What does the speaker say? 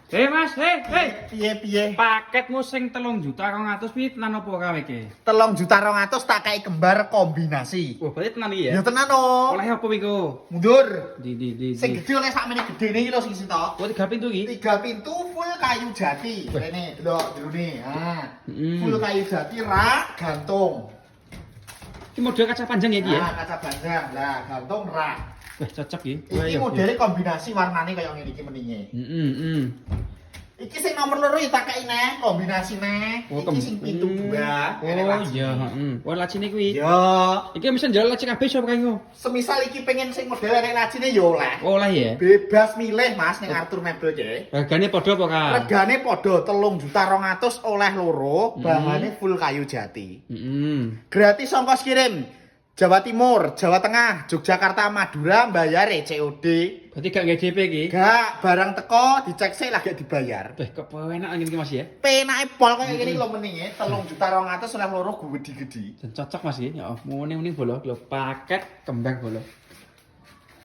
Mas, Piye? Paketmu sing 3.200.000 piye tenan apa kawe iki? 3.200.000 tak kei kembar kombinasi. Oh, berarti tenan iki ya? Ya tenan no. Oleh apa iku? Mundur. Di. Sing gede oleh sakmene gedene iki lho sing sitok. Oh, 3 pintu iki. 3 pintu full kayu jati. Rene, delok jerone. Ha. Mm. Full kayu jati rak gantung. Iki model kaca panjang ya iki ya? Nah, kaca panjang. Lah, gantung rak. Wah, cocok iki. Iki modelnya kombinasi warnane kaya ngene iki meninge. Heeh. Iki sing nomor loro tak kei neh, kombinasi neh. Iki sing pintu 2. Oh iya, heeh. Wah, lacine kuwi. Ya, Iki mesti njaluk laci kabeh sapa kae ngono? semisal iki pengen sing model nek lacine ya oleh. Oleh ya. Bebas milih Mas ning Arthur Mebel iki. Hargane padha apa, Kak? Regane padha 3.200.000 oleh loro, bahane full kayu jati. Heeh. Gratis ongkos kirim. Jawa Timur, Jawa Tengah, Yogyakarta, Madura bayare COD. Berarti gak nggih DP iki? Gak, barang teko dicek sik lagi dibayar. Kok enak ngene iki Mas ya? Penake pol kaya ngene lho meninge 3.200.000 oleh loro gede-gede. Dan cocok Mas iki. Ya, muni-muni bolo lho paket kembang bolo.